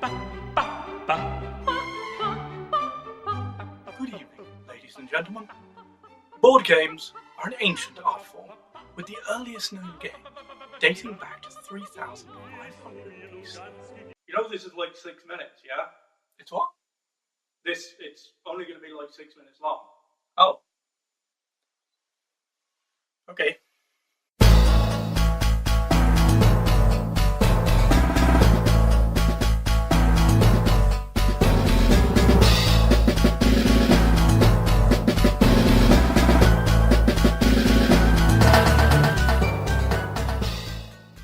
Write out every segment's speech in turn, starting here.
Good evening, ladies and gentlemen. Board games are an ancient art form, with the earliest known game dating back to 3,500 BC. You know this is like 6 minutes, yeah? It's what? It's only going to be like 6 minutes long. Oh. Okay.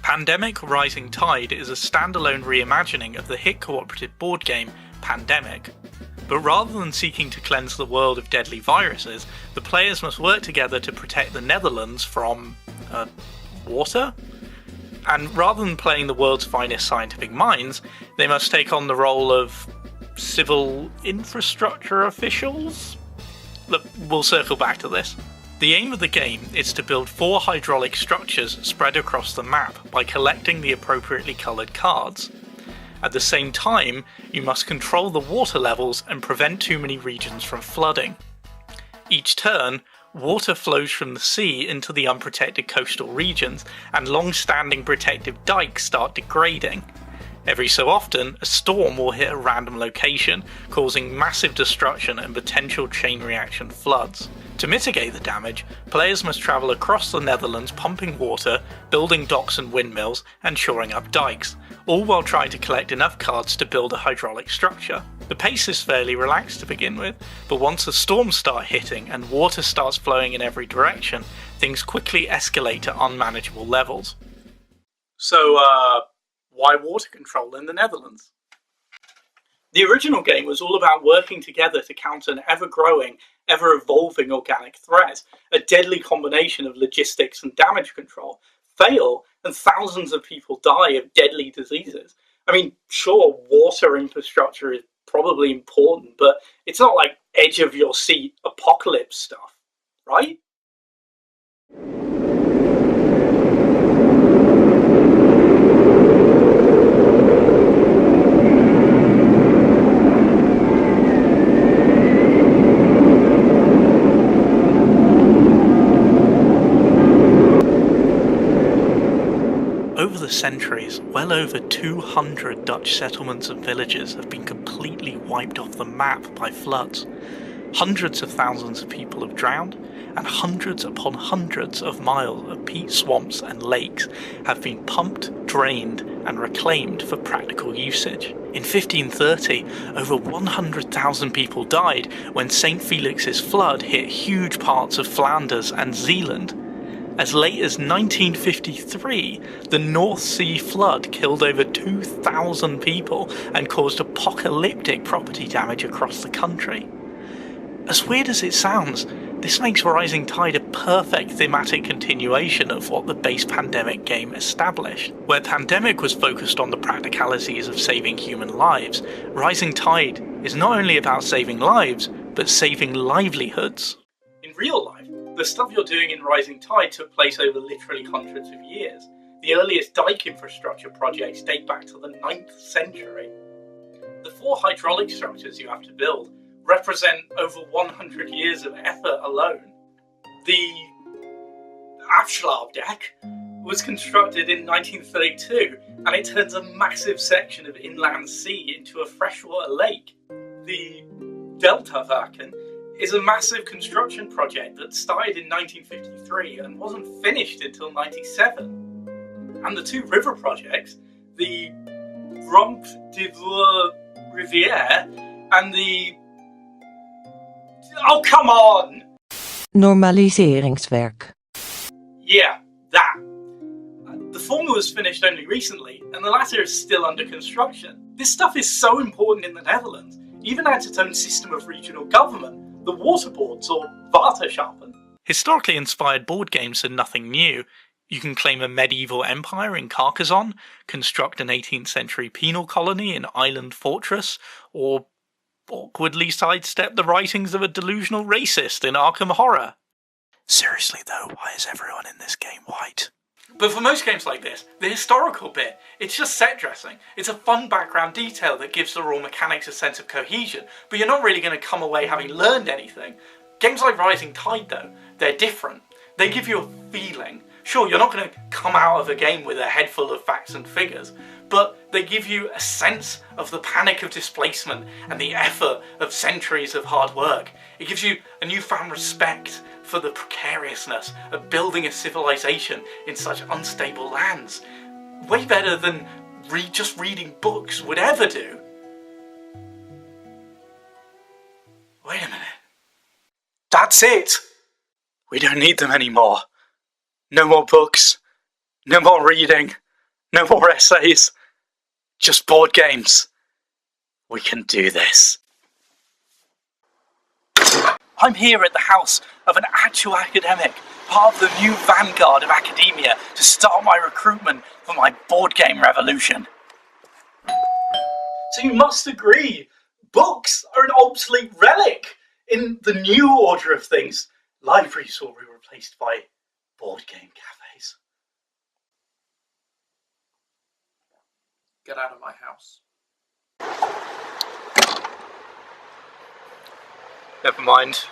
Pandemic Rising Tide is a standalone reimagining of the hit cooperative board game Pandemic. But rather than seeking to cleanse the world of deadly viruses, the players must work together to protect the Netherlands from water? And rather than playing the world's finest scientific minds, they must take on the role of civil infrastructure officials? Look, we'll circle back to this. The aim of the game is to build 4 hydraulic structures spread across the map by collecting the appropriately coloured cards. At the same time, you must control the water levels and prevent too many regions from flooding. Each turn, water flows from the sea into the unprotected coastal regions, and long-standing protective dikes start degrading. Every so often, a storm will hit a random location, causing massive destruction and potential chain reaction floods. To mitigate the damage, players must travel across the Netherlands pumping water, building docks and windmills, and shoring up dikes, all while trying to collect enough cards to build a hydraulic structure. The pace is fairly relaxed to begin with, but once the storms start hitting and water starts flowing in every direction, things quickly escalate to unmanageable levels. So, why water control in the Netherlands? The original game was all about working together to counter an ever-growing, ever-evolving organic threat, a deadly combination of logistics and damage control. Fail, and thousands of people die of deadly diseases. I mean, sure, water infrastructure is probably important, but it's not like edge-of-your-seat apocalypse stuff, right? Over the centuries, well over 200 Dutch settlements and villages have been completely wiped off the map by floods. Hundreds of thousands of people have drowned, and hundreds upon hundreds of miles of peat swamps and lakes have been pumped, drained, and reclaimed for practical usage. In 1530, over 100,000 people died when St. Felix's flood hit huge parts of Flanders and Zeeland. As late as 1953, the North Sea flood killed over 2,000 people and caused apocalyptic property damage across the country. As weird as it sounds, this makes Rising Tide a perfect thematic continuation of what the base Pandemic game established. Where Pandemic was focused on the practicalities of saving human lives, Rising Tide is not only about saving lives, but saving livelihoods. In real life, the stuff you're doing in Rising Tide took place over literally hundreds of years. The earliest dike infrastructure projects date back to the 9th century. The 4 hydraulic structures you have to build represent over 100 years of effort alone. The Afslaapdek was constructed in 1932, and it turns a massive section of inland sea into a freshwater lake. The Deltawerken is a massive construction project that started in 1953 and wasn't finished until 97. And the 2 river projects, the Romp de Voer Rivière and the... Oh, come on! Normaliseringswerk. Yeah, that. The former was finished only recently, and the latter is still under construction. This stuff is so important in the Netherlands, even had its own system of regional government. The water boards, or waterschappen. Historically inspired board games are nothing new. You can claim a medieval empire in Carcassonne, construct an 18th century penal colony in Island Fortress, or awkwardly sidestep the writings of a delusional racist in Arkham Horror. Seriously though, why is everyone in this game white? But for most games like this, the historical bit, it's just set dressing. It's a fun background detail that gives the raw mechanics a sense of cohesion, but you're not really going to come away having learned anything. Games like Rising Tide though, they're different. They give you a feeling. Sure, you're not going to come out of a game with a head full of facts and figures, but they give you a sense of the panic of displacement and the effort of centuries of hard work. It gives you a newfound respect for the precariousness of building a civilization in such unstable lands. Way better than just reading books would ever do. Wait a minute. That's it! We don't need them anymore. No more books, no more reading, no more essays, just board games. We can do this. I'm here at the house of an actual academic, part of the new vanguard of academia, to start my recruitment for my board game revolution. So you must agree, books are an obsolete relic in the new order of things. Libraries will be replaced by board game cafes. Get out of my house. Never mind.